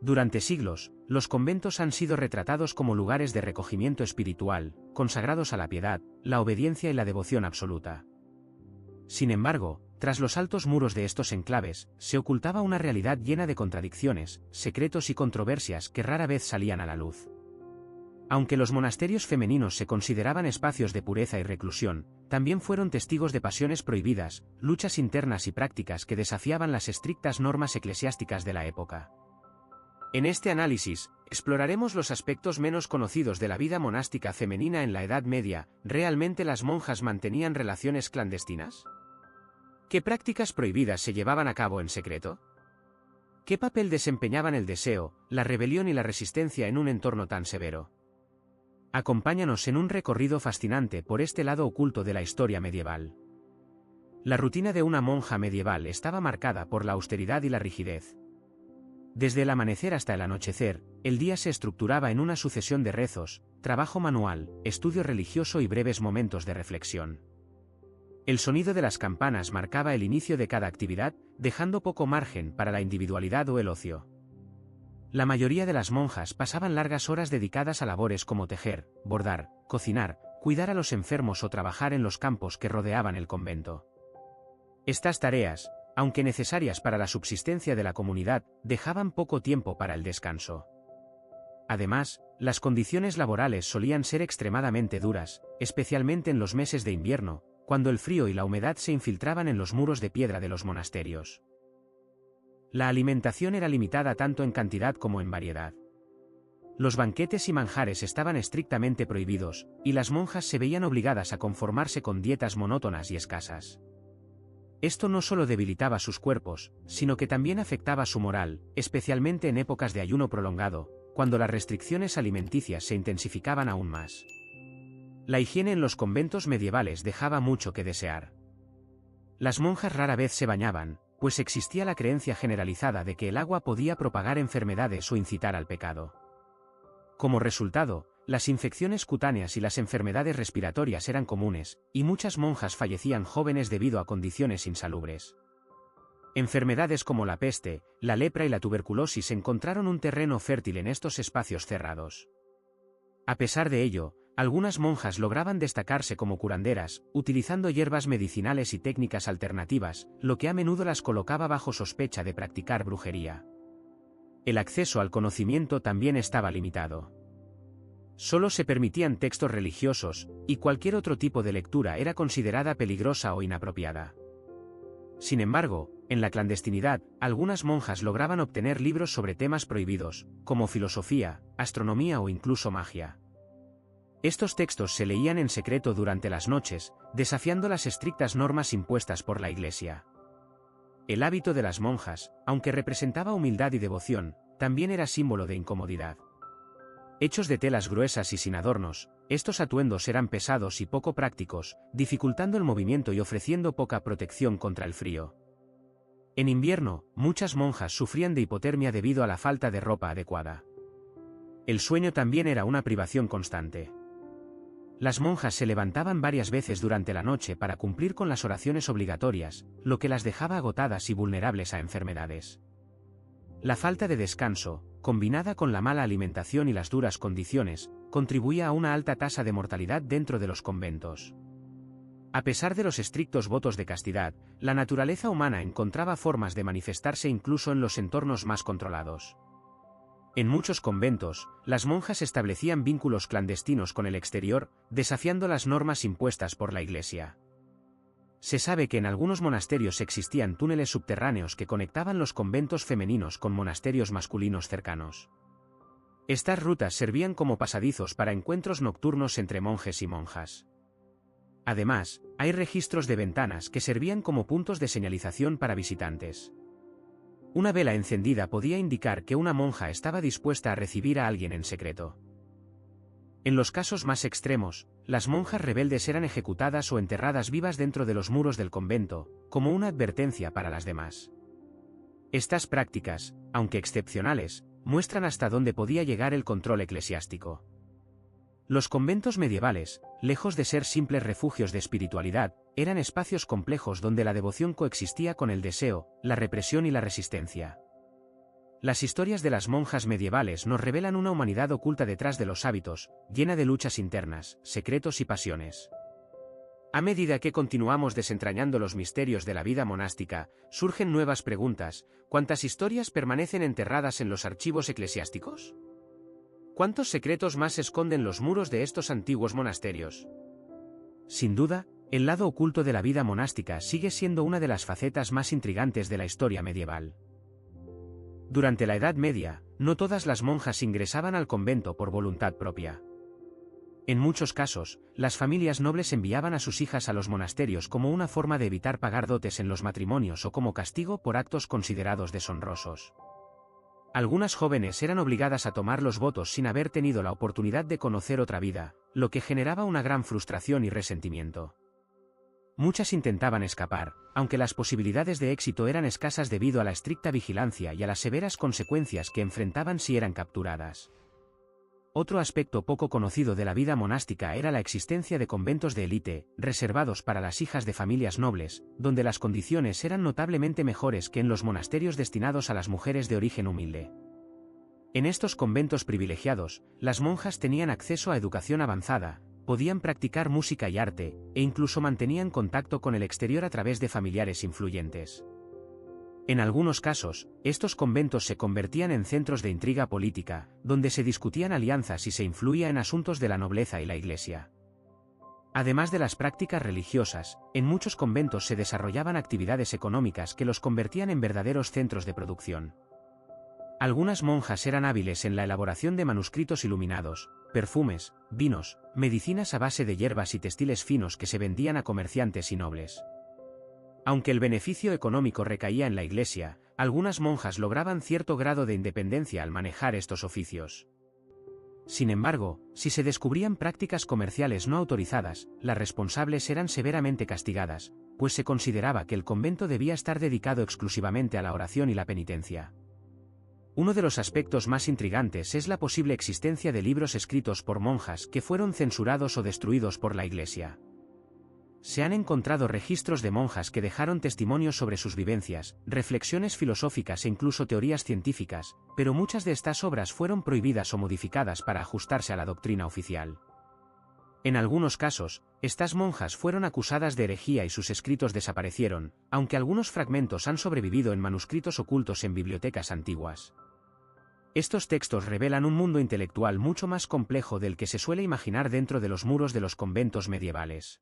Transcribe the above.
Durante siglos, los conventos han sido retratados como lugares de recogimiento espiritual, consagrados a la piedad, la obediencia y la devoción absoluta. Sin embargo, tras los altos muros de estos enclaves, se ocultaba una realidad llena de contradicciones, secretos y controversias que rara vez salían a la luz. Aunque los monasterios femeninos se consideraban espacios de pureza y reclusión, también fueron testigos de pasiones prohibidas, luchas internas y prácticas que desafiaban las estrictas normas eclesiásticas de la época. En este análisis, exploraremos los aspectos menos conocidos de la vida monástica femenina en la Edad Media. ¿Realmente las monjas mantenían relaciones clandestinas? ¿Qué prácticas prohibidas se llevaban a cabo en secreto? ¿Qué papel desempeñaban el deseo, la rebelión y la resistencia en un entorno tan severo? Acompáñanos en un recorrido fascinante por este lado oculto de la historia medieval. La rutina de una monja medieval estaba marcada por la austeridad y la rigidez. Desde el amanecer hasta el anochecer, el día se estructuraba en una sucesión de rezos, trabajo manual, estudio religioso y breves momentos de reflexión. El sonido de las campanas marcaba el inicio de cada actividad, dejando poco margen para la individualidad o el ocio. La mayoría de las monjas pasaban largas horas dedicadas a labores como tejer, bordar, cocinar, cuidar a los enfermos o trabajar en los campos que rodeaban el convento. Estas tareas, aunque necesarias para la subsistencia de la comunidad, dejaban poco tiempo para el descanso. Además, las condiciones laborales solían ser extremadamente duras, especialmente en los meses de invierno, cuando el frío y la humedad se infiltraban en los muros de piedra de los monasterios. La alimentación era limitada tanto en cantidad como en variedad. Los banquetes y manjares estaban estrictamente prohibidos, y las monjas se veían obligadas a conformarse con dietas monótonas y escasas. Esto no solo debilitaba sus cuerpos, sino que también afectaba su moral, especialmente en épocas de ayuno prolongado, cuando las restricciones alimenticias se intensificaban aún más. La higiene en los conventos medievales dejaba mucho que desear. Las monjas rara vez se bañaban, pues existía la creencia generalizada de que el agua podía propagar enfermedades o incitar al pecado. Como resultado, las infecciones cutáneas y las enfermedades respiratorias eran comunes, y muchas monjas fallecían jóvenes debido a condiciones insalubres. Enfermedades como la peste, la lepra y la tuberculosis encontraron un terreno fértil en estos espacios cerrados. A pesar de ello, algunas monjas lograban destacarse como curanderas, utilizando hierbas medicinales y técnicas alternativas, lo que a menudo las colocaba bajo sospecha de practicar brujería. El acceso al conocimiento también estaba limitado. Solo se permitían textos religiosos, y cualquier otro tipo de lectura era considerada peligrosa o inapropiada. Sin embargo, en la clandestinidad, algunas monjas lograban obtener libros sobre temas prohibidos, como filosofía, astronomía o incluso magia. Estos textos se leían en secreto durante las noches, desafiando las estrictas normas impuestas por la Iglesia. El hábito de las monjas, aunque representaba humildad y devoción, también era símbolo de incomodidad. Hechos de telas gruesas y sin adornos, estos atuendos eran pesados y poco prácticos, dificultando el movimiento y ofreciendo poca protección contra el frío. En invierno, muchas monjas sufrían de hipotermia debido a la falta de ropa adecuada. El sueño también era una privación constante. Las monjas se levantaban varias veces durante la noche para cumplir con las oraciones obligatorias, lo que las dejaba agotadas y vulnerables a enfermedades. La falta de descanso, combinada con la mala alimentación y las duras condiciones, contribuía a una alta tasa de mortalidad dentro de los conventos. A pesar de los estrictos votos de castidad, la naturaleza humana encontraba formas de manifestarse incluso en los entornos más controlados. En muchos conventos, las monjas establecían vínculos clandestinos con el exterior, desafiando las normas impuestas por la Iglesia. Se sabe que en algunos monasterios existían túneles subterráneos que conectaban los conventos femeninos con monasterios masculinos cercanos. Estas rutas servían como pasadizos para encuentros nocturnos entre monjes y monjas. Además, hay registros de ventanas que servían como puntos de señalización para visitantes. Una vela encendida podía indicar que una monja estaba dispuesta a recibir a alguien en secreto. En los casos más extremos, las monjas rebeldes eran ejecutadas o enterradas vivas dentro de los muros del convento, como una advertencia para las demás. Estas prácticas, aunque excepcionales, muestran hasta dónde podía llegar el control eclesiástico. Los conventos medievales, lejos de ser simples refugios de espiritualidad, eran espacios complejos donde la devoción coexistía con el deseo, la represión y la resistencia. Las historias de las monjas medievales nos revelan una humanidad oculta detrás de los hábitos, llena de luchas internas, secretos y pasiones. A medida que continuamos desentrañando los misterios de la vida monástica, surgen nuevas preguntas. ¿Cuántas historias permanecen enterradas en los archivos eclesiásticos? ¿Cuántos secretos más esconden los muros de estos antiguos monasterios? Sin duda, el lado oculto de la vida monástica sigue siendo una de las facetas más intrigantes de la historia medieval. Durante la Edad Media, no todas las monjas ingresaban al convento por voluntad propia. En muchos casos, las familias nobles enviaban a sus hijas a los monasterios como una forma de evitar pagar dotes en los matrimonios o como castigo por actos considerados deshonrosos. Algunas jóvenes eran obligadas a tomar los votos sin haber tenido la oportunidad de conocer otra vida, lo que generaba una gran frustración y resentimiento. Muchas intentaban escapar, aunque las posibilidades de éxito eran escasas debido a la estricta vigilancia y a las severas consecuencias que enfrentaban si eran capturadas. Otro aspecto poco conocido de la vida monástica era la existencia de conventos de élite, reservados para las hijas de familias nobles, donde las condiciones eran notablemente mejores que en los monasterios destinados a las mujeres de origen humilde. En estos conventos privilegiados, las monjas tenían acceso a educación avanzada, podían practicar música y arte, e incluso mantenían contacto con el exterior a través de familiares influyentes. En algunos casos, estos conventos se convertían en centros de intriga política, donde se discutían alianzas y se influía en asuntos de la nobleza y la Iglesia. Además de las prácticas religiosas, en muchos conventos se desarrollaban actividades económicas que los convertían en verdaderos centros de producción. Algunas monjas eran hábiles en la elaboración de manuscritos iluminados, perfumes, vinos, medicinas a base de hierbas y textiles finos que se vendían a comerciantes y nobles. Aunque el beneficio económico recaía en la Iglesia, algunas monjas lograban cierto grado de independencia al manejar estos oficios. Sin embargo, si se descubrían prácticas comerciales no autorizadas, las responsables eran severamente castigadas, pues se consideraba que el convento debía estar dedicado exclusivamente a la oración y la penitencia. Uno de los aspectos más intrigantes es la posible existencia de libros escritos por monjas que fueron censurados o destruidos por la Iglesia. Se han encontrado registros de monjas que dejaron testimonios sobre sus vivencias, reflexiones filosóficas e incluso teorías científicas, pero muchas de estas obras fueron prohibidas o modificadas para ajustarse a la doctrina oficial. En algunos casos, estas monjas fueron acusadas de herejía y sus escritos desaparecieron, aunque algunos fragmentos han sobrevivido en manuscritos ocultos en bibliotecas antiguas. Estos textos revelan un mundo intelectual mucho más complejo del que se suele imaginar dentro de los muros de los conventos medievales.